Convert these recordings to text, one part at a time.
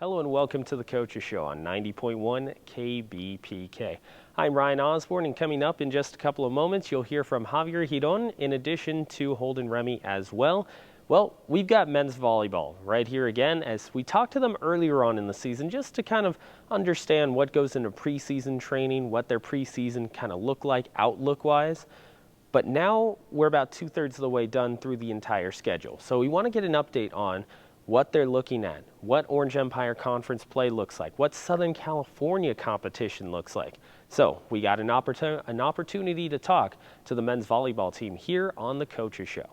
Hello and welcome to the Coaches Show on 90.1 KBPK. I'm Ryan Osborne, and coming up in just a couple of moments, you'll hear from Javier Giron in addition to Holden Remy as well. Well, we've got men's volleyball right here again as we talked to them earlier on in the season just to kind of understand what goes into preseason training, what their preseason kind of look like outlook-wise. But now we're about two-thirds of the way done through the entire schedule. So we want to get an update on what they're looking at, what Orange Empire Conference play looks like, what Southern California competition looks like. So we got an opportunity to talk to the men's volleyball team here on the Coaches Show.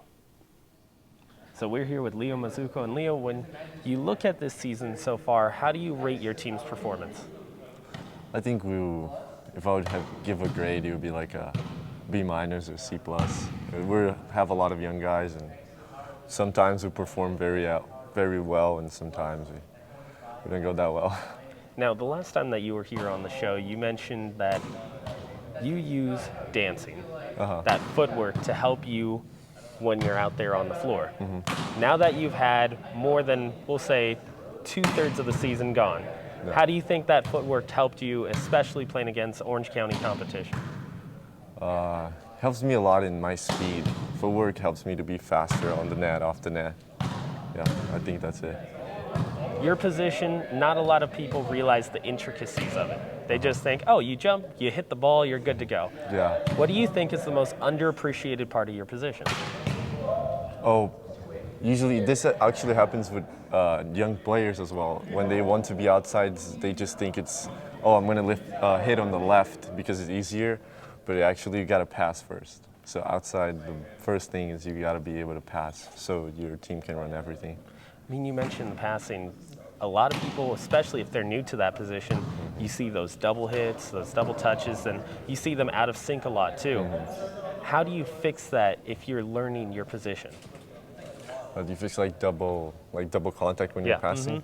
So we're here with Leo Mazuco. And Leo, when you look at this season so far, how do you rate your team's performance? I think if I would give a grade, it would be like a B- or C+. We have a lot of young guys, and sometimes we perform very well, and sometimes we don't go that well. Now, the last time that you were here on the show, you mentioned that you use dancing, that footwork, to help you when you're out there on the floor. Now that you've had more than, we'll say, two-thirds of the season gone, how do you think that footwork helped you, especially playing against Orange County competition? Helps me a lot in my speed. Footwork helps me to be faster on the net, off the net. Yeah, I think that's it. Your position, not a lot of people realize the intricacies of it. They just think, oh, you jump, you hit the ball, you're good to go. Yeah. What do you think is the most underappreciated part of your position? Oh, usually this actually happens with young players as well. When they want to be outside, they just think it's, oh, I'm going to hit on the left because it's easier, but actually you got to pass first. So outside, the first thing is you got to be able to pass so your team can run everything. I mean, you mentioned the passing. A lot of people, especially if they're new to that position, you see those double hits, those double touches, and you see them out of sync a lot too. How do you fix that if you're learning your position? Do you fix like double contact when you're passing?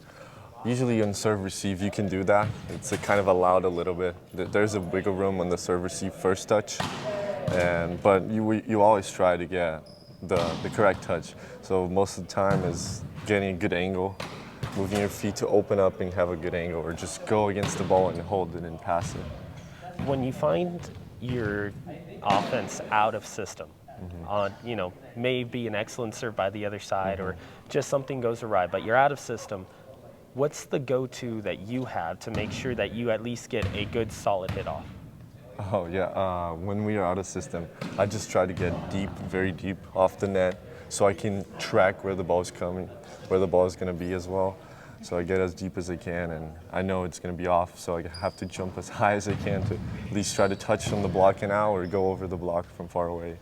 Usually on serve receive, you can do that. It's kind of allowed a little bit. There's a wiggle room on the serve receive first touch. But you always try to get the correct touch. So most of the time is getting a good angle, moving your feet to open up and have a good angle, or just go against the ball and hold it and pass it. When you find your offense out of system, may be an excellent serve by the other side or just something goes awry, but you're out of system, what's the go-to that you have to make sure that you at least get a good solid hit off? Oh yeah, when we are out of system, I just try to get deep, very deep off the net so I can track where the ball is coming, where the ball is going to be as well. So I get as deep as I can, and I know it's going to be off, so I have to jump as high as I can to at least try to touch on the block and out or go over the block from far away.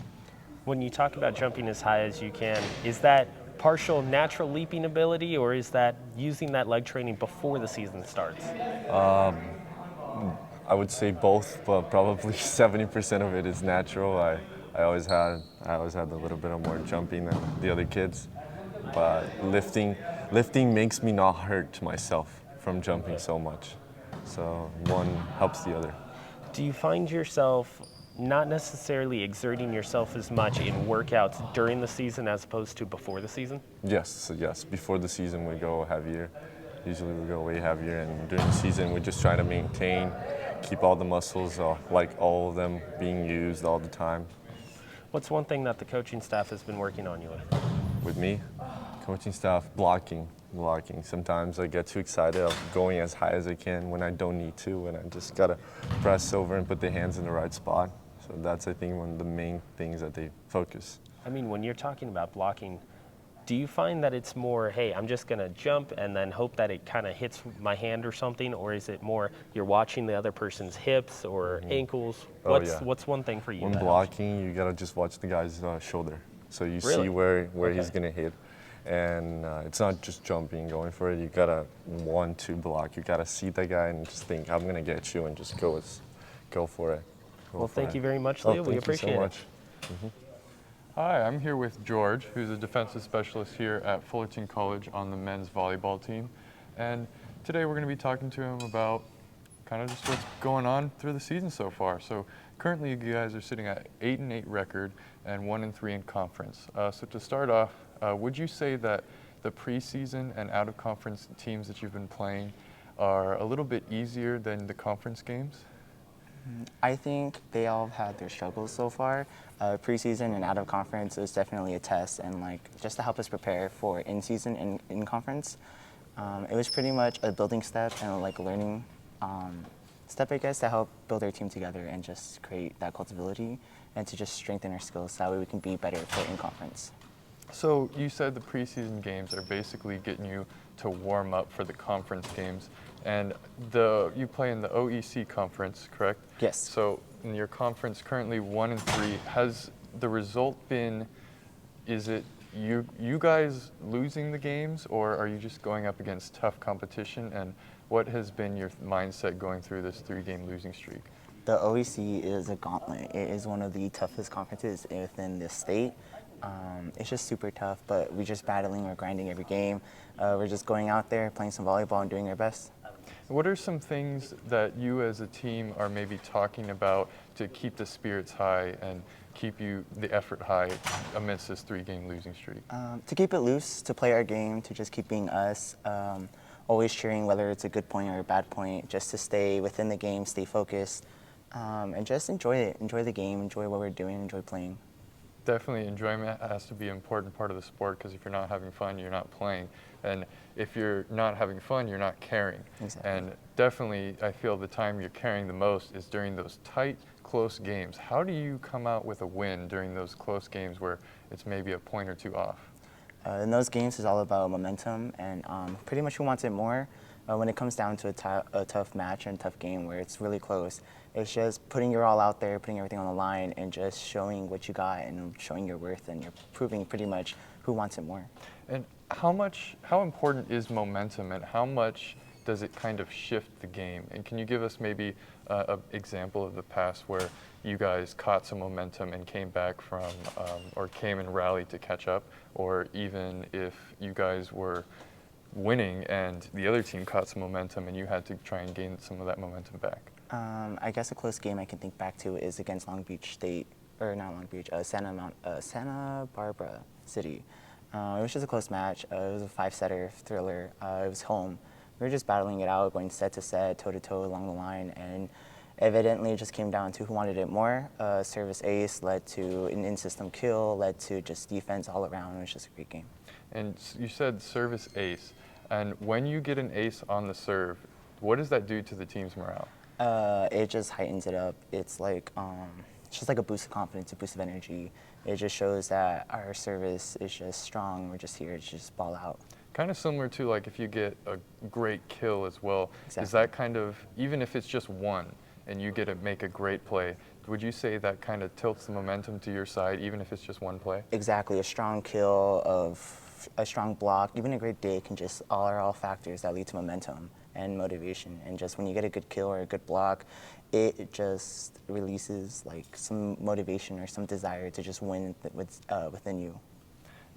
When you talk about jumping as high as you can, is that partial natural leaping ability, or is that using that leg training before the season starts? I would say both, but probably 70% of it is natural. I always had a little bit of more jumping than the other kids, but lifting makes me not hurt myself from jumping so much. So one helps the other. Do you find yourself not necessarily exerting yourself as much in workouts during the season as opposed to before the season? Yes. Before the season we go heavier. Usually we go way heavier, and during the season we just try to maintain, keep all the muscles, like all of them being used all the time. What's one thing that the coaching staff has been working on you with? With me, coaching staff, blocking. Sometimes I get too excited of going as high as I can when I don't need to, and I just gotta press over and put the hands in the right spot. So that's, I think, one of the main things that they focus. I mean, when you're talking about blocking, do you find that it's more, hey, I'm just going to jump and then hope that it kind of hits my hand or something? Or is it more you're watching the other person's hips or ankles? What's one thing for you? When blocking, you got to just watch the guy's shoulder. So you see where he's going to hit. And it's not just jumping, going for it. You got to want to block. You got to see the guy and just think, I'm going to get you, and just go for it. Well, thank you very much, Leo. We appreciate it. Hi, I'm here with George, who's a defensive specialist here at Fullerton College on the men's volleyball team. And today we're going to be talking to him about kind of just what's going on through the season so far. So currently you guys are sitting at 8-8 record and 1-3 in conference. So to start off, would you say that the preseason and out-of-conference teams that you've been playing are a little bit easier than the conference games? I think they all have had their struggles so far. Preseason and out of conference was definitely a test, and like just to help us prepare for in season and in conference. It was pretty much a building step and like a learning step, I guess, to help build our team together and just create that cultivability and to just strengthen our skills so that way we can be better for in conference. So you said the preseason games are basically getting you to warm up for the conference games, and you play in the OEC conference, correct? Yes. So in your conference, currently 1-3. Has the result been? Is it you guys losing the games, or are you just going up against tough competition? And what has been your mindset going through this 3-game losing streak? The OEC is a gauntlet. It is one of the toughest conferences within the state. It's just super tough, but we're just battling, we're grinding every game. We're just going out there, playing some volleyball and doing our best. What are some things that you as a team are maybe talking about to keep the spirits high and keep the effort high amidst this 3-game losing streak? To keep it loose, to play our game, to just keep being us, always cheering whether it's a good point or a bad point, just to stay within the game, stay focused, and just enjoy it. Enjoy the game, enjoy what we're doing, enjoy playing. Definitely, enjoyment has to be an important part of the sport, because if you're not having fun, you're not playing. And if you're not having fun, you're not caring. Exactly. And definitely, I feel the time you're caring the most is during those tight, close games. How do you come out with a win during those close games where it's maybe a point or two off? In those games, it's all about momentum and pretty much who wants it more. When it comes down to a tough match and tough game where it's really close, it's just putting your all out there, putting everything on the line, and just showing what you got and showing your worth, and you're proving pretty much who wants it more. And how important is momentum, and how much does it kind of shift the game? And can you give us maybe an example of the past where you guys caught some momentum and came back from, or came and rallied to catch up, or even if you guys were winning and the other team caught some momentum and you had to try and gain some of that momentum back? I guess a close game I can think back to is against Long Beach State, or not Long Beach, Santa Barbara City. It was just a close match. It was a 5-setter thriller. It was home. We were just battling it out, going set to set, toe to toe along the line, and evidently it just came down to who wanted it more. Service ace led to an in-system kill, led to just defense all around. It was just a great game. And you said service ace, and when you get an ace on the serve, what does that do to the team's morale? It just heightens it up. It's like it's just like a boost of confidence, a boost of energy. It just shows that our service is just strong. We're just here to just ball out. Kind of similar to like if you get a great kill as well. Exactly. Is that kind of, even if it's just one and you get to make a great play, would you say that kind of tilts the momentum to your side, even if it's just one play? Exactly. A strong kill, a strong block, even a great day are all factors that lead to momentum and motivation. And just when you get a good kill or a good block, it just releases like some motivation or some desire to just win within you.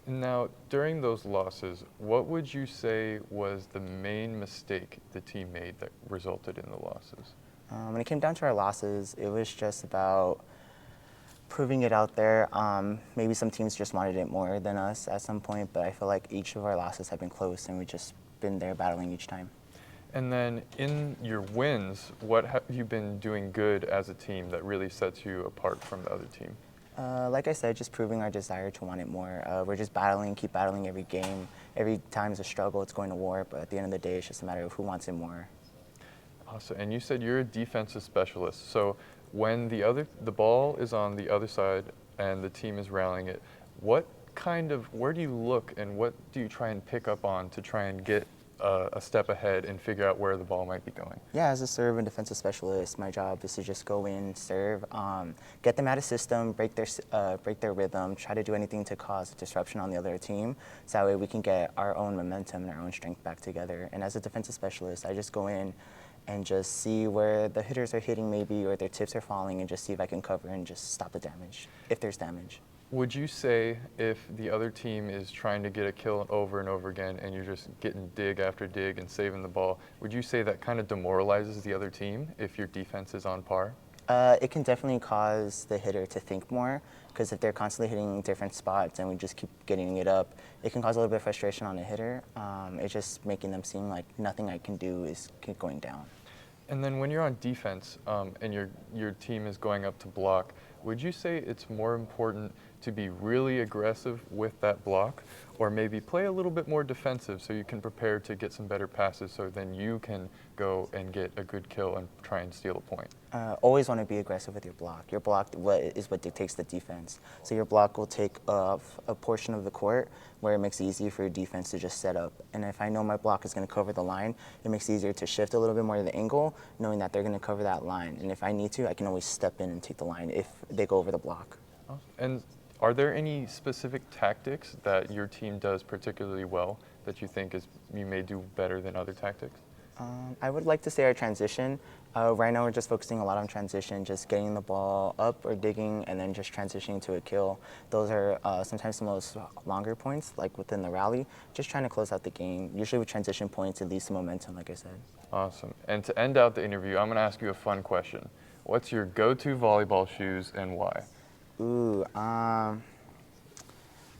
Now, during those losses, what would you say was the main mistake the team made that resulted in the losses? When it came down to our losses, it was just about proving it out there. Maybe some teams just wanted it more than us at some point, but I feel like each of our losses have been close, and we've just been there battling each time. And then in your wins, what have you been doing good as a team that really sets you apart from the other team? Like I said, just proving our desire to want it more. We're just battling, keep battling every game. Every time is a struggle, it's going to war, but at the end of the day, it's just a matter of who wants it more. Awesome. And you said you're a defensive specialist. So when the ball is on the other side and the team is rallying it, where do you look and what do you try and pick up on to try and get a step ahead and figure out where the ball might be going? Yeah, as a serve and defensive specialist, my job is to just go in, serve, get them out of system, break their rhythm, try to do anything to cause a disruption on the other team, so that way we can get our own momentum and our own strength back together. And as a defensive specialist, I just go in and just see where the hitters are hitting maybe, or their tips are falling, and just see if I can cover and just stop the damage, if there's damage. Would you say if the other team is trying to get a kill over and over again and you're just getting dig after dig and saving the ball, would you say that kind of demoralizes the other team if your defense is on par? It can definitely cause the hitter to think more, because if they're constantly hitting different spots and we just keep getting it up, it can cause a little bit of frustration on the hitter. It's just making them seem like nothing I can do is keep going down. And then when you're on defense and your team is going up to block, would you say it's more important to be really aggressive with that block, or maybe play a little bit more defensive so you can prepare to get some better passes so then you can go and get a good kill and try and steal a point? Always want to be aggressive with your block. Your block is what dictates the defense. So your block will take off a portion of the court where it makes it easy for your defense to just set up. And if I know my block is going to cover the line, it makes it easier to shift a little bit more to the angle, knowing that they're going to cover that line. And if I need to, I can always step in and take the line if they go over the block. And are there any specific tactics that your team does particularly well that you think you may do better than other tactics? I would like to say our transition. Right now we're just focusing a lot on transition, just getting the ball up or digging and then just transitioning to a kill. Those are sometimes the most longer points, like within the rally, just trying to close out the game. Usually with transition points, it leads to momentum, like I said. Awesome. And to end out the interview, I'm going to ask you a fun question. What's your go-to volleyball shoes and why? Ooh, I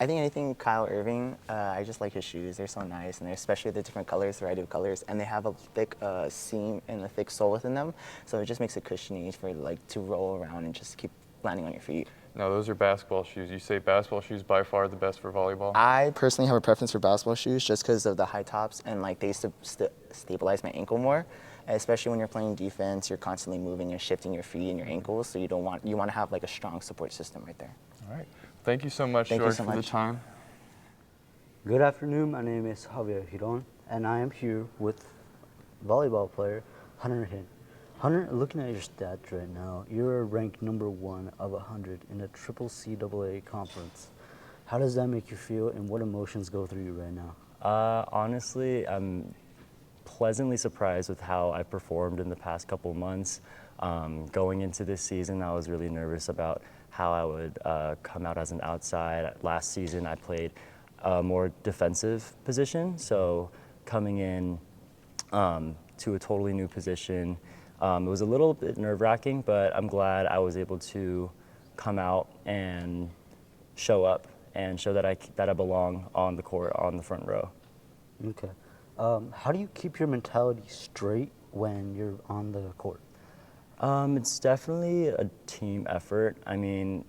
think anything Kyle Irving, I just like his shoes. They're so nice, and they're especially the different colors, variety of colors, and they have a thick seam and a thick sole within them, so it just makes it cushiony for like to roll around and just keep landing on your feet. No, those are basketball shoes. You say basketball shoes by far the best for volleyball? I personally have a preference for basketball shoes just because of the high tops, and like they used to stabilize my ankle more. Especially when you're playing defense, you're constantly moving and shifting your feet and your ankles, so you want to have like a strong support system right there. All right. Thank you so much, George, for the time. Good afternoon. My name is Javier Giron, and I am here with volleyball player Hunter Hin. Hunter, looking at your stats right now, you're ranked #1 of 100 in the Triple CAA conference. How does that make you feel, and what emotions go through you right now? Honestly, I'm pleasantly surprised with how I performed in the past couple months. Going into this season, I was really nervous about how I would come out as an outside. Last season, I played a more defensive position, so coming in to a totally new position, it was a little bit nerve-wracking, but I'm glad I was able to come out and show up and show that I belong on the court, on the front row. Okay. How do you keep your mentality straight when you're on the court? It's definitely a team effort. I mean,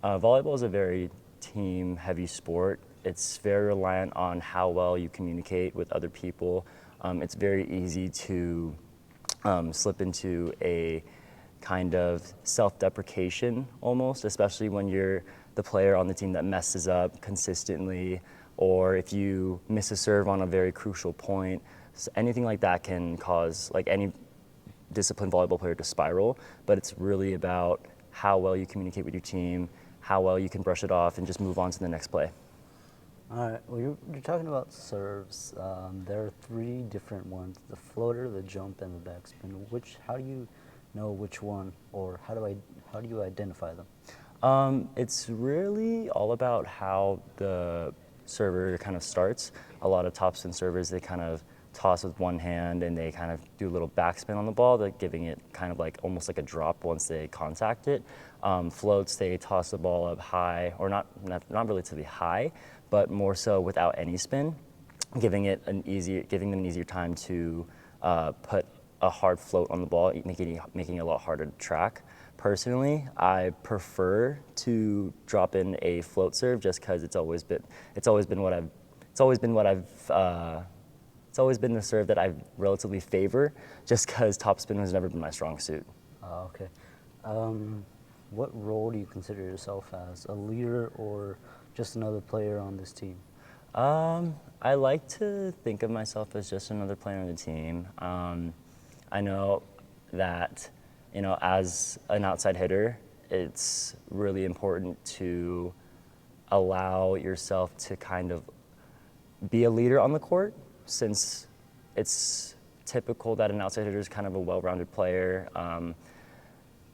volleyball is a very team-heavy sport. It's very reliant on how well you communicate with other people. It's very easy to slip into a kind of self-deprecation almost, especially when you're the player on the team that messes up consistently, or if you miss a serve on a very crucial point. So anything like that can cause like any disciplined volleyball player to spiral, but it's really about how well you communicate with your team, how well you can brush it off and just move on to the next play. All right, well, you're talking about serves. There are 3 different ones: the floater, the jump, and the backspin. How do you know which one, or how do you identify them? It's really all about how the server kind of starts. A lot of topspin servers, they kind of toss with one hand and they kind of do a little backspin on the ball, giving it kind of like almost like a drop once they contact it. Floats, they toss the ball up high, or not relatively high, but more so without any spin, giving them an easier time to put a hard float on the ball, making it a lot harder to track. Personally, I prefer to drop in a float serve just because it's always been the serve that I relatively favor, just because topspin has never been my strong suit. Okay. What role do you consider yourself as? A leader or just another player on this team? I like to think of myself as just another player on the team. I know that, as an outside hitter, it's really important to allow yourself to kind of be a leader on the court, since it's typical that an outside hitter is kind of a well-rounded player.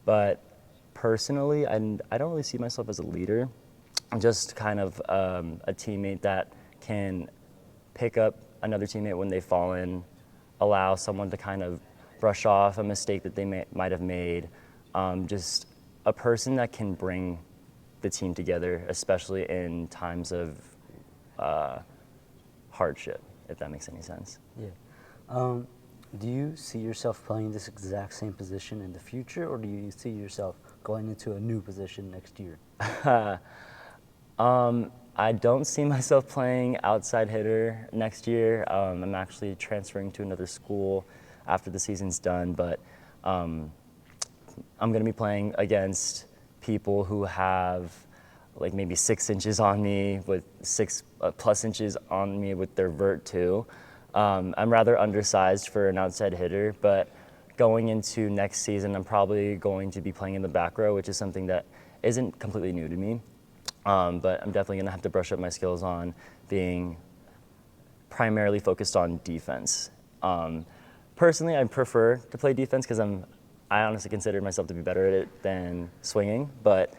But personally, I don't really see myself as a leader. I'm just kind of a teammate that can pick up another teammate when they've fallen, allow someone to kind of brush off a mistake that they might have made, just a person that can bring the team together, especially in times of hardship, if that makes any sense. Yeah. Do you see yourself playing this exact same position in the future, or do you see yourself going into a new position next year? I don't see myself playing outside hitter next year. I'm actually transferring to another school after the season's done, but I'm going to be playing against people who have like maybe 6 inches on me, with 6+ inches on me with their vert too. I'm rather undersized for an outside hitter, but going into next season, I'm probably going to be playing in the back row, which is something that isn't completely new to me. But I'm definitely going to have to brush up my skills on being primarily focused on defense. Personally, I prefer to play defense because I honestly consider myself to be better at it than swinging, but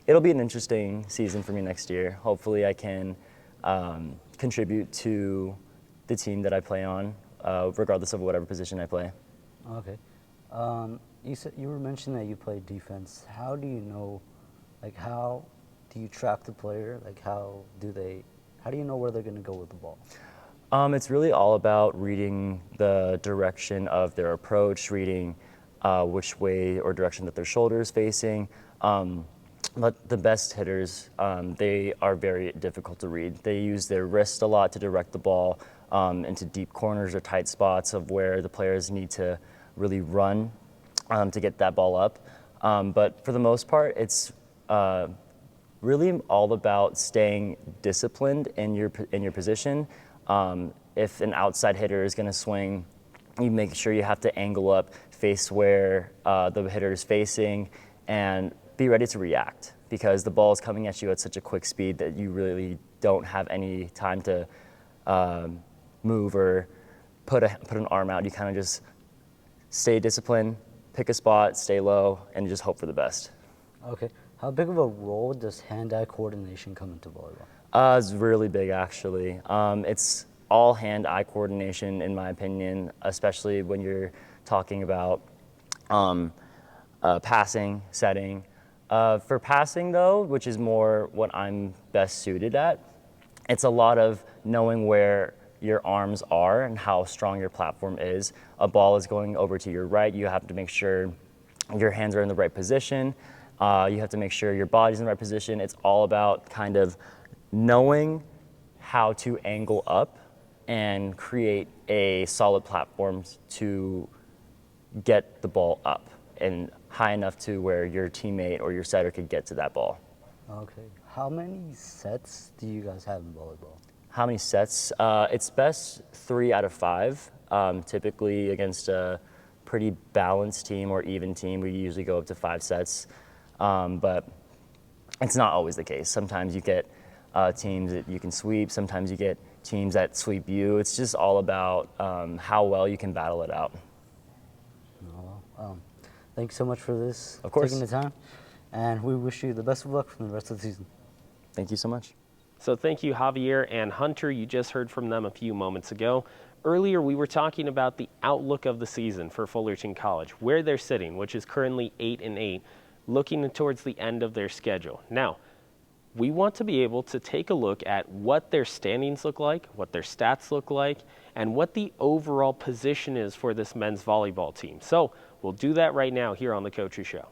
it'll be an interesting season for me next year. Hopefully I can contribute to the team that I play on, regardless of whatever position I play. Okay. You were mentioning that you play defense. How do you know, like, how do you track the player? Like, how do you know where they're going to go with the ball? It's really all about reading the direction of their approach, reading which way or direction that their shoulder is facing. But the best hitters, they are very difficult to read. They use their wrist a lot to direct the ball into deep corners or tight spots of where the players need to really run to get that ball up. But for the most part, it's really all about staying disciplined in your position. If an outside hitter is going to swing, you make sure you have to angle up, face where the hitter is facing, and be ready to react, because the ball is coming at you at such a quick speed that you really don't have any time to move or put an arm out. You kind of just stay disciplined, pick a spot, stay low, and just hope for the best. Okay. How big of a role does hand-eye coordination come into volleyball? It's really big, actually. It's all hand-eye coordination, in my opinion, especially when you're talking about passing, setting. For passing, though, which is more what I'm best suited at, it's a lot of knowing where your arms are and how strong your platform is. A ball is going over to your right. You have to make sure your hands are in the right position. You have to make sure your body's in the right position. It's all about kind of knowing how to angle up and create a solid platform to get the ball up and high enough to where your teammate or your setter could get to that ball. Okay. How many sets do you guys have in volleyball? How many sets? It's best 3 out of 5. Typically against a pretty balanced team or even team, we usually go up to 5 sets. But it's not always the case. Sometimes you get teams that you can sweep. Sometimes you get teams that sweep you. It's just all about how well you can battle it out. Thanks so much for this. Of course. Taking the time. And we wish you the best of luck for the rest of the season. Thank you so much. So thank you, Javier and Hunter. You just heard from them a few moments ago. Earlier, we were talking about the outlook of the season for Fullerton College, where they're sitting, which is currently 8-8, looking towards the end of their schedule. Now, we want to be able to take a look at what their standings look like, what their stats look like, and what the overall position is for this men's volleyball team. So we'll do that right now here on the Coaches Show.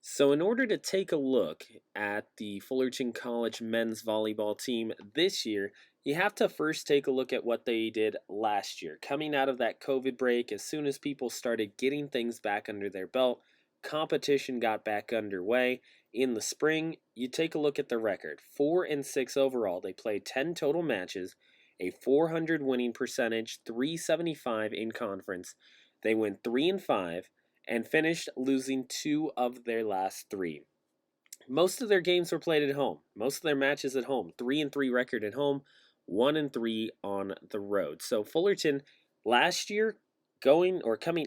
So in order to take a look at the Fullerton College men's volleyball team this year, you have to first take a look at what they did last year. Coming out of that COVID break, as soon as people started getting things back under their belt, competition got back underway. In the spring, you take a look at the record. 4-6 overall. They played 10 total matches, a .400 winning percentage, .375 in conference. They went 3-5 and finished losing 2 of their last 3. Most of their games were played at home. Most of their matches at home. 3-3 record at home, 1-3 on the road. So Fullerton last year, coming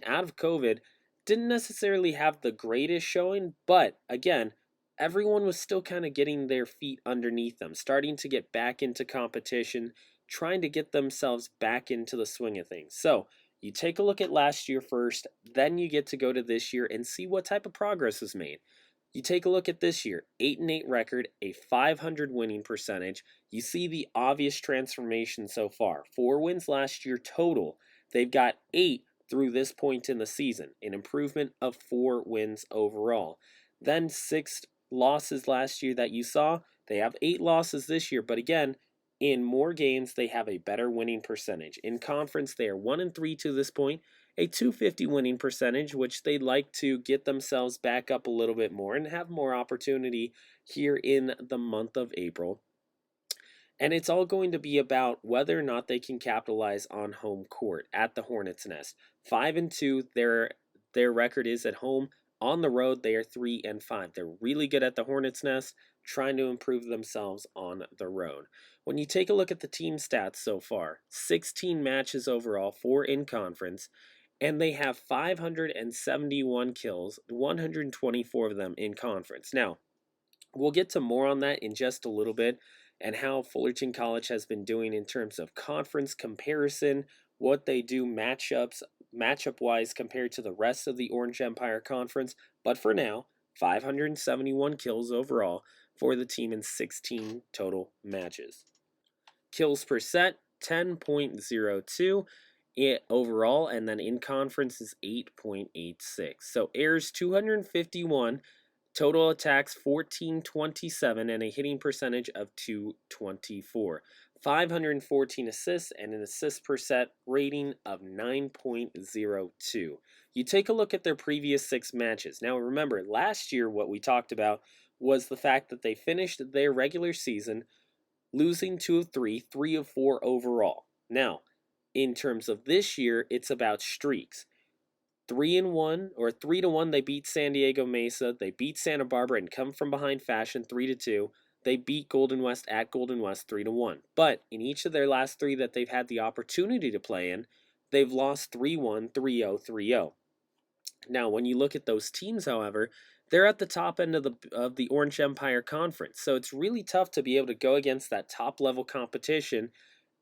out of COVID, didn't necessarily have the greatest showing, but again, everyone was still kind of getting their feet underneath them, starting to get back into competition, trying to get themselves back into the swing of things. So You take a look at last year first, then you get to go to this year and see what type of progress was made. You take a look at this year, 8-8 record, a .500 winning percentage. You see the obvious transformation so far. 4 wins last year total. They've got 8 through this point in the season, an improvement of 4 wins overall. Then 6 losses last year that you saw. They have 8 losses this year, but again, in more games, they have a better winning percentage. In conference, they are 1-3 to this point, a .250 winning percentage, which they'd like to get themselves back up a little bit more and have more opportunity here in the month of April. And it's all going to be about whether or not they can capitalize on home court at the Hornets' Nest. 5-2, their record is at home. On the road, they are 3-5. They're really good at the Hornets' Nest, trying to improve themselves on the road. When you take a look at the team stats so far, 16 matches overall, 4 in conference, and they have 571 kills, 124 of them in conference. Now, we'll get to more on that in just a little bit and how Fullerton College has been doing in terms of conference comparison, what they do matchup-wise compared to the rest of the Orange Empire Conference. But for now, 571 kills overall for the team in 16 total matches. Kills per set, 10.02 overall, and then in conference is 8.86. So errors 251, total attacks 1427, and a hitting percentage of 224. 514 assists and an assist per set rating of 9.02. You take a look at their previous 6 matches. Now remember, last year what we talked about was the fact that they finished their regular season losing 2 of 3, 3 of 4 overall. Now, in terms of this year, it's about streaks. 3-1 or 3-1, they beat San Diego Mesa. They beat Santa Barbara and come from behind fashion 3-2. They beat Golden West at Golden West 3-1. But in each of their last 3 that they've had the opportunity to play in, they've lost 3-1, 3-0, 3-0. Now, when you look at those teams, however, they're at the top end of the Orange Empire Conference. So it's really tough to be able to go against that top level competition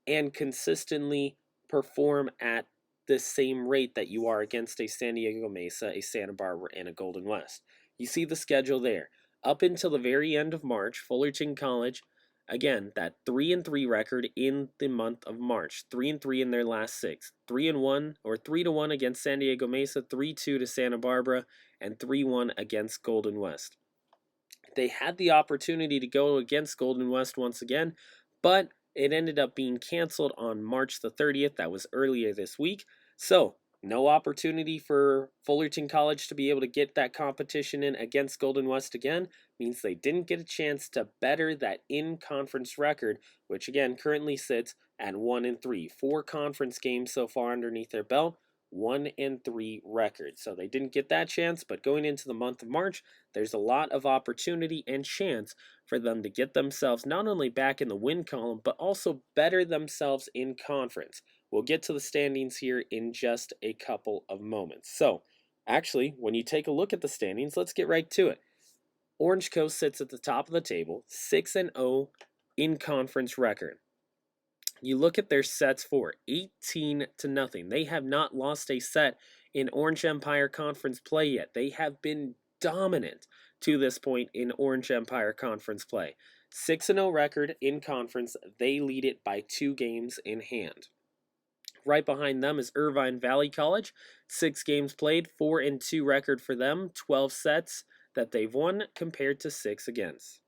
and consistently perform at the same rate that you are against a San Diego Mesa, a Santa Barbara, and a Golden West. You see the schedule there. Up until the very end of March, Fullerton College, again, that 3-3 record in the month of March. 3-3 in their last 6. 3-1 or 3-1 against San Diego Mesa, 3-2 to Santa Barbara, and 3-1 against Golden West. They had the opportunity to go against Golden West once again, but it ended up being canceled on March the 30th. That was earlier this week. So, no opportunity for Fullerton College to be able to get that competition in against Golden West again. Means they didn't get a chance to better that in-conference record, which again currently sits at 1-3. 4 conference games so far underneath their belt. 1-3 record. So they didn't get that chance, but going into the month of March, there's a lot of opportunity and chance for them to get themselves not only back in the win column, but also better themselves in conference. We'll get to the standings here in just a couple of moments. So, actually, when you take a look at the standings, let's get right to it. Orange Coast sits at the top of the table, 6-0 in conference record. You look at their sets for 18-0. They have not lost a set in Orange Empire Conference play yet. They have been dominant to this point in Orange Empire Conference play. 6-0 record in conference. They lead it by 2 games in hand. Right behind them is Irvine Valley College. 6 games played, 4-2 record for them. 12 sets that they've won compared to 6 against.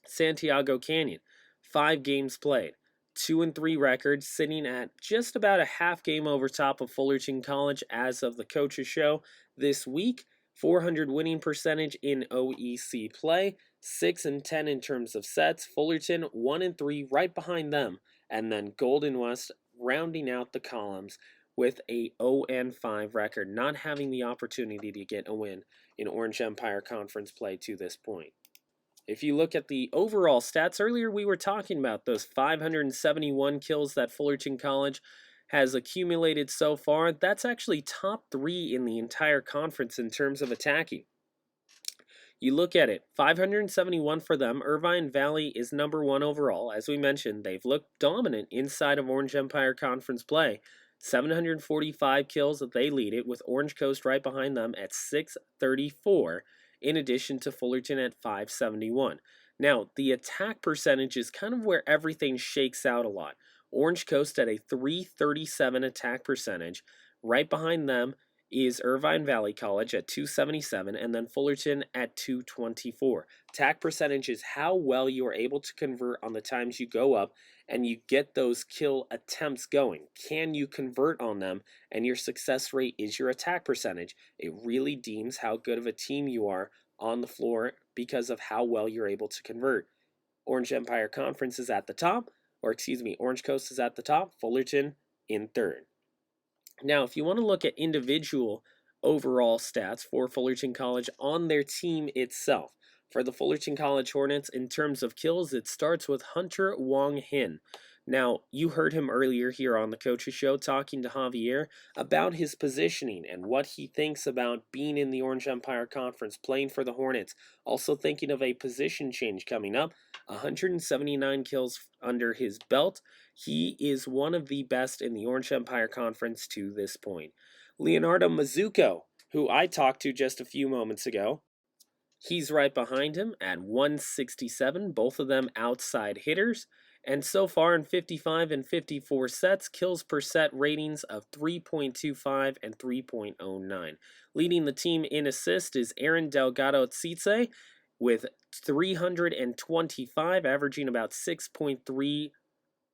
Santiago Canyon, 5 games played. 2-3 record, sitting at just about a half game over top of Fullerton College as of the coach's show this week. 400 winning percentage in OEC play, 6-10 in terms of sets. Fullerton 1-3 right behind them, and then Golden West rounding out the columns with a 0-5 record, not having the opportunity to get a win in Orange Empire Conference play to this point. If you look at the overall stats, earlier we were talking about those 571 kills that Fullerton College has accumulated so far. That's actually top 3 in the entire conference in terms of attacking. You look at it, 571 for them. Irvine Valley is number 1 overall. As we mentioned, they've looked dominant inside of Orange Empire Conference play. 745 kills. They lead it, with Orange Coast right behind them at 634, in addition to Fullerton at 571. Now, the attack percentage is kind of where everything shakes out a lot. Orange Coast at a 337 attack percentage. Right behind them is Irvine Valley College at 277, and then Fullerton at 224. Attack percentage is how well you are able to convert on the times you go up and you get those kill attempts going. Can you convert on them? And your success rate is your attack percentage. It really deems how good of a team you are on the floor because of how well you're able to convert. Orange Empire Conference is at the top, Orange Coast is at the top, Fullerton in third. Now, if you want to look at individual overall stats for Fullerton College on their team itself, for the Fullerton College Hornets, in terms of kills, it starts with Hunter Wong Hin. Now, you heard him earlier here on the Coach's Show talking to Javier about his positioning and what he thinks about being in the Orange Empire Conference, playing for the Hornets. Also thinking of a position change coming up. 179 kills under his belt. He is one of the best in the Orange Empire Conference to this point. Leonardo Mazuco, who I talked to just a few moments ago, he's right behind him at 167, both of them outside hitters. And so far in 55 and 54 sets, kills per set ratings of 3.25 and 3.09. Leading the team in assist is Aaron Delgado Tsitse with 325, averaging about 6.3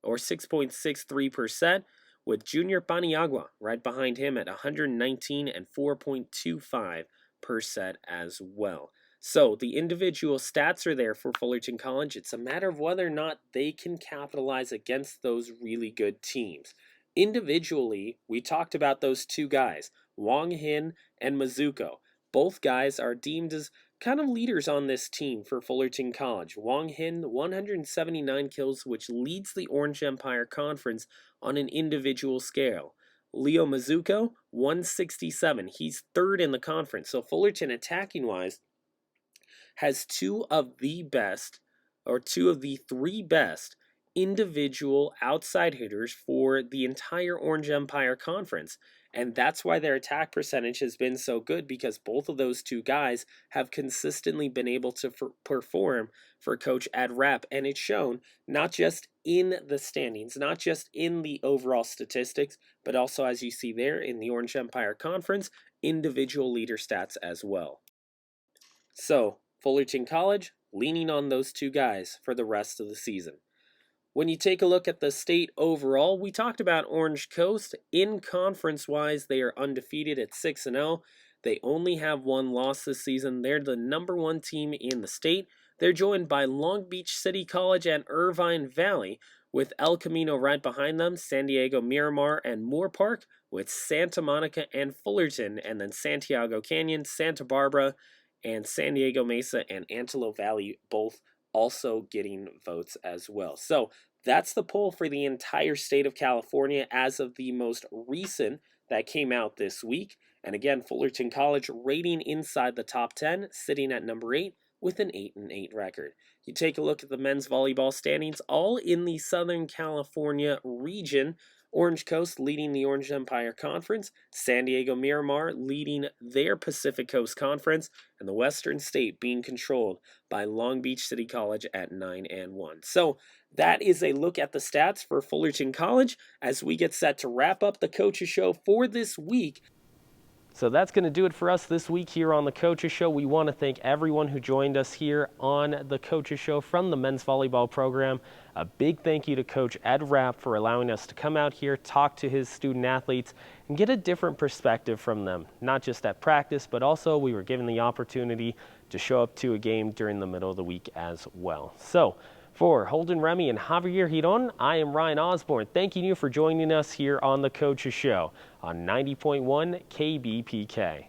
or 6.63%, with Junior Paniagua right behind him at 119 and 4.25 per set as well. So the individual stats are there for Fullerton College. It's a matter of whether or not they can capitalize against those really good teams. Individually, we talked about those two guys, Wong Hin and Mazuco. Both guys are deemed as kind of leaders on this team for Fullerton College. Wong Hin, 179 kills, which leads the Orange Empire Conference on an individual scale. Leo Mazuco, 167. He's third in the conference. So Fullerton, attacking-wise, has two of the three best individual outside hitters for the entire Orange Empire Conference. And that's why their attack percentage has been so good, because both of those two guys have consistently been able to perform for Coach Ed Rapp. And it's shown not just in the standings, not just in the overall statistics, but also, as you see there, in the Orange Empire Conference, individual leader stats as well. So, Fullerton College leaning on those two guys for the rest of the season. When you take a look at the state overall, we talked about Orange Coast. In conference-wise, they are undefeated at 6-0. They only have one loss this season. They're the #1 team in the state. They're joined by Long Beach City College and Irvine Valley, with El Camino right behind them, San Diego Miramar and Moore Park, with Santa Monica and Fullerton, and then Santiago Canyon, Santa Barbara, and San Diego Mesa and Antelope Valley both also getting votes as well. So that's the poll for the entire state of California as of the most recent that came out this week. And again, Fullerton College rating inside the top 10, sitting at number 8 with an 8-8 record. You take a look at the men's volleyball standings, all in the Southern California region. Orange Coast leading the Orange Empire Conference, San Diego Miramar leading their Pacific Coast Conference, and the Western State being controlled by Long Beach City College at 9-1. So that is a look at the stats for Fullerton College as we get set to wrap up the Coach's Show for this week. So that's going to do it for us this week here on the Coach's Show. We want to thank everyone who joined us here on the Coach's Show from the men's volleyball program. A big thank you to Coach Ed Rapp for allowing us to come out here, talk to his student athletes, and get a different perspective from them. Not just at practice, but also we were given the opportunity to show up to a game during the middle of the week as well. So for Holden Remy and Javier Giron, I am Ryan Osborne, thanking you for joining us here on the Coach's Show on 90.1 KBPK.